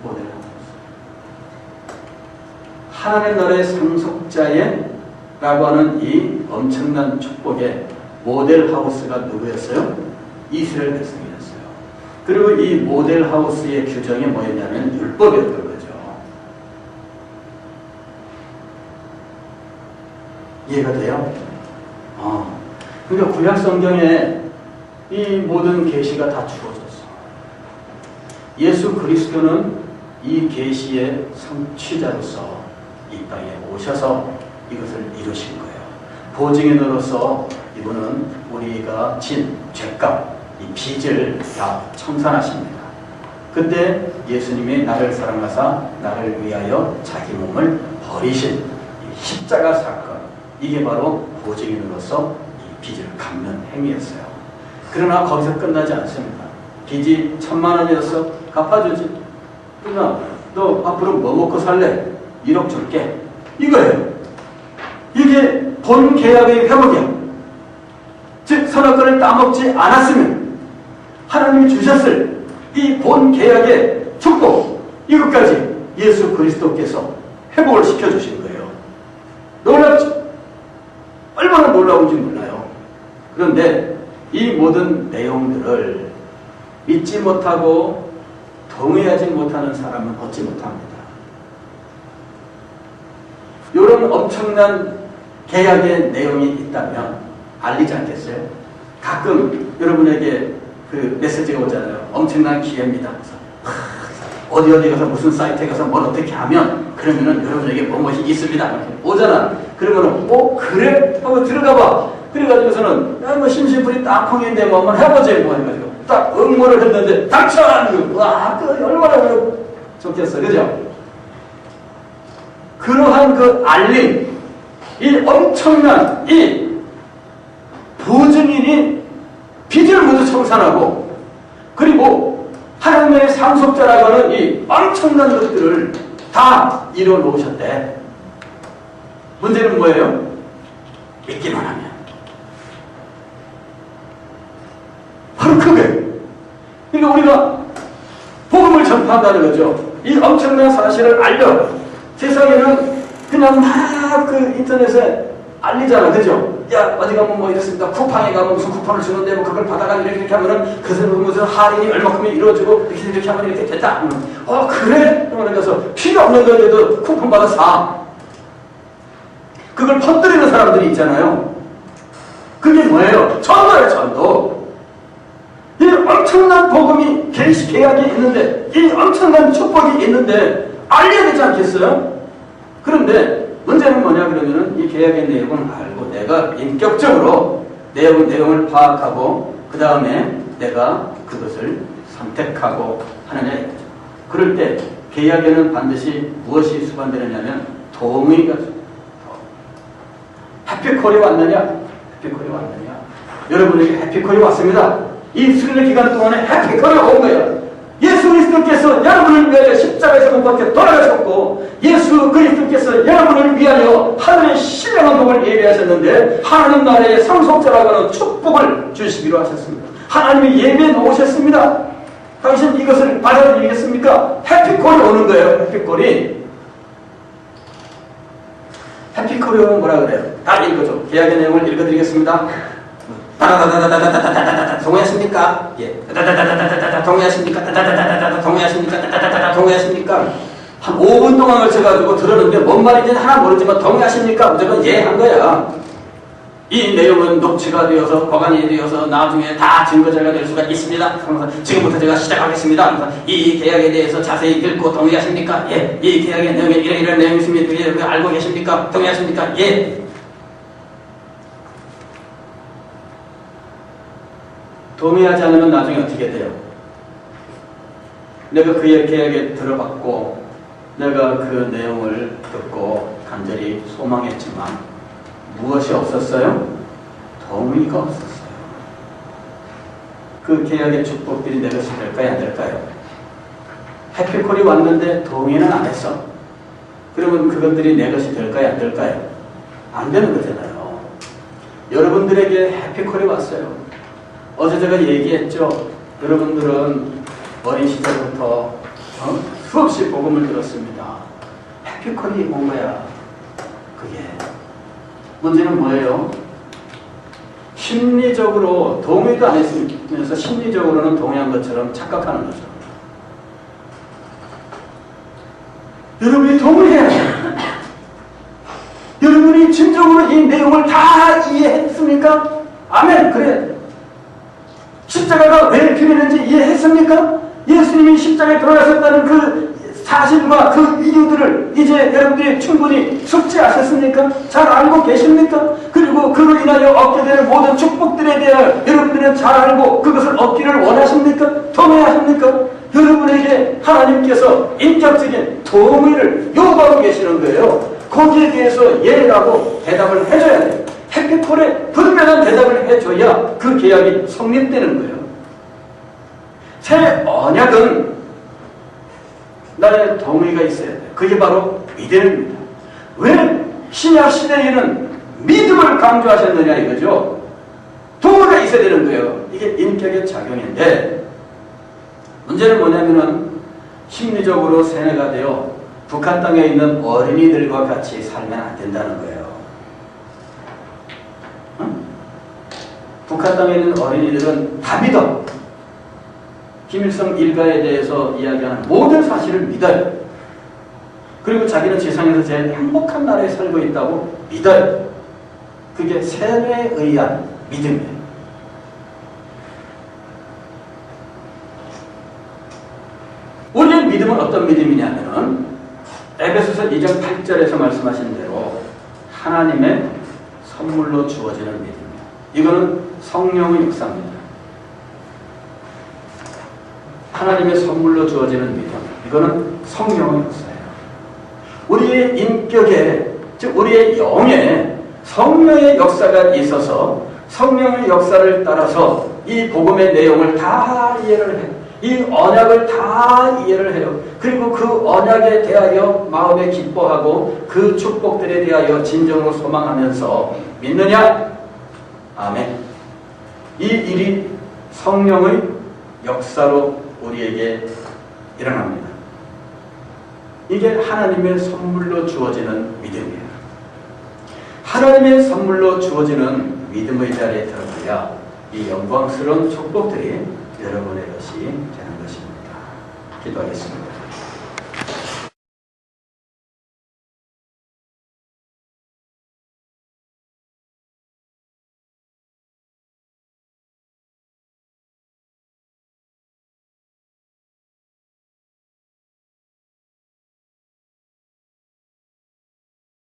모델 하우스. 하나님 나라의 상속자라고 하는 이 엄청난 축복의 모델 하우스가 누구였어요? 이스라엘 백성이었어요. 그리고 이 모델 하우스의 규정이 뭐였냐면 율법이었던 거죠. 이해가 돼요? 그러니까 구약 성경에 이 모든 계시가 다 주어졌어. 예수 그리스도는 이 계시의 성취자로서 이 땅에 오셔서 이것을 이루신 거예요. 보증인으로서 이분은 우리가 진 죄값, 이 빚을 다 청산하십니다. 그때 예수님이 나를 사랑하사 나를 위하여 자기 몸을 버리신 이 십자가 사건, 이게 바로 보증인으로서 이 빚을 갚는 행위였어요. 그러나 거기서 끝나지 않습니다. 빚이 1000만 원이었어? 갚아주지. 그러나 너 앞으로 뭐 먹고 살래? 1억 줄게. 이거예요. 이게 본 계약의 회복이야. 즉 선악과를 따먹지 않았으면 하나님이 주셨을 이 본 계약의 축복, 이것까지 예수 그리스도께서 회복을 시켜주신 거예요. 놀랍죠? 얼마나 놀라운지 몰라요. 그런데 이 모든 내용들을 믿지 못하고 동의하지 못하는 사람은 얻지 못합니다. 이런 엄청난 계약의 내용이 있다면 알리지 않겠어요? 가끔 여러분에게 그 메시지가 오잖아요. 엄청난 기회입니다. 어디 가서 무슨 사이트에 가서 뭘 어떻게 하면 그러면은 여러분에게 무엇이 있습니다. 이렇게 오잖아. 그러면은 그래? 하고 들어가봐. 그래가지고서는 뭐 심심풀이 땅콩인데 뭐 한번 해보지 뭐 해가지고 딱 응모를 했는데 당첨! 와, 얼마나 좋겠어. 그죠? 그러한 그 알림, 이 엄청난 이 보증인이 빚을 모두 청산하고 그리고 하나님의 상속자라고 하는 이 엄청난 것들을 다 이루어 놓으셨대. 문제는 뭐예요? 믿기만 하면. 바로 그게. 그러니까 우리가 복음을 전파한다는 거죠. 이 엄청난 사실을 알려. 세상에는 그냥 막 그 인터넷에 알리잖아. 그죠? 야 어디 가면 뭐 이렇습니다. 쿠팡에 가면 무슨 쿠폰을 주는데 뭐 그걸 받아가지고 이렇게 하면은 그것은 무슨 할인이 얼마큼이 이루어지고 이렇게 하면 이렇게 됐다. 그래? 그러면 그래서 필요 없는 거에도 쿠폰 받아 사. 그걸 퍼뜨리는 사람들이 있잖아요. 그게 뭐예요? 전도예요, 전도. 이 엄청난 복음이 계약이 있는데, 이 엄청난 축복이 있는데 알려야 되지 않겠어요? 그런데 문제는 뭐냐 그러면은 이 계약의 내용을 알고 내가 인격적으로 내용을 파악하고 그 다음에 내가 그것을 선택하고 하느냐 이거죠. 그럴 때 계약에는 반드시 무엇이 수반되느냐면 동의가 해피콜이 왔느냐? 해피콜이 왔느냐? 여러분에게 해피콜이 왔습니다. 이 수련의 기간 동안에 해피콜이 온 거예요. 예수 그리스도께서 여러분을 위하여 십자가에서 못 박혀 돌아가셨고 예수 그리스도께서 여러분을 위하여 하늘의 신령한 복을 예비하셨는데 하나님 나라의 상속자라고 하는 축복을 주시기로 하셨습니다. 하나님이 예비해 놓으셨습니다. 당신 이것을 받아들이겠습니까? 해피콜이 오는 거예요. 해피콜이. 해피콜이 오면 뭐라 그래요? 다 읽어줘. 계약의 내용을 읽어드리겠습니다. 동의하십니까? 예. 동의하십니까? 동의하십니까? 동의하십니까? 한 5분 동안 걸쳐가지고 들었는데 뭔 말인지는 하나 모르지만 동의하십니까? 무조건 예 한 거야. 이 내용은 녹취가 되어서 보관이 되어서 나중에 다 증거자가 될 수가 있습니다. 지금부터 제가 시작하겠습니다. 이 계약에 대해서 자세히 읽고 동의하십니까? 예. 이 계약의 내용에 이런 내용이 있습니다. 알고 계십니까? 동의하십니까? 예. 동의하지 않으면 나중에 어떻게 돼요? 내가 그의 계약에 들어봤고 내가 그 내용을 듣고 간절히 소망했지만 무엇이 없었어요? 동의가 없었어요. 그 계약의 축복들이 내 것이 될까요? 안 될까요? 해피콜이 왔는데 동의는 안 했어. 그러면 그것들이 내 것이 될까요? 안 될까요? 안 되는 거잖아요. 여러분들에게 해피콜이 왔어요. 어제 제가 얘기했죠. 여러분들은 어린 시절부터 수없이 복음을 들었습니다. 해피콜이 온 거야. 그게. 문제는 뭐예요? 심리적으로 동의도 안 했으면서 심리적으로는 동의한 것처럼 착각하는 거죠. 여러분이 동의해야 돼요. 여러분이 진정으로 이 내용을 다 이해했습니까? 아멘. 그래. 십자가가 왜 필요했는지 이해했습니까? 예수님이 십자가에 돌아가셨다는 그 사실과 그 이유들을 이제 여러분들이 충분히 숙지하셨습니까? 잘 알고 계십니까? 그리고 그로 인하여 얻게 되는 모든 축복들에 대하여 여러분들은 잘 알고 그것을 얻기를 원하십니까? 동의하십니까? 여러분에게 하나님께서 인격적인 동의를 요구하고 계시는 거예요. 거기에 대해서 예라고 대답을 해줘야 돼요. 해피콜에 분명한 대답을 해줘야 그 계약이 성립되는 거예요. 새 언약은 나의 동의가 있어야 돼요. 그게 바로 믿음입니다. 왜 신약 시대에는 믿음을 강조하셨느냐 이거죠. 동의가 있어야 되는 거예요. 이게 인격의 작용인데 문제는 뭐냐면은 심리적으로 세뇌가 되어 북한 땅에 있는 어린이들과 같이 살면 안 된다는 거예요. 북한 땅에 있는 어린이들은 다 믿어. 김일성 일가에 대해서 이야기하는 모든 사실을 믿어요. 그리고 자기는 지상에서 제일 행복한 나라에 살고 있다고 믿어요. 그게 세뇌에 의한 믿음이에요. 우리의 믿음은 어떤 믿음이냐면 에베소서 2장 8절에서 말씀하신 대로 하나님의 선물로 주어지는 믿음이에요. 이거는 성령의 역사입니다. 하나님의 선물로 주어지는 믿음. 이거는 성령의 역사예요. 우리의 인격에, 즉 우리의 영에 성령의 역사가 있어서 성령의 역사를 따라서 이 복음의 내용을 다 이해를 해요. 이 언약을 다 이해를 해요. 그리고 그 언약에 대하여 마음에 기뻐하고 그 축복들에 대하여 진정으로 소망하면서 믿느냐? 아멘. 이 일이 성령의 역사로 우리에게 일어납니다. 이게 하나님의 선물로 주어지는 믿음이에요. 하나님의 선물로 주어지는 믿음의 자리에 들어가야 이 영광스러운 축복들이 여러분의 것이 되는 것입니다. 기도하겠습니다.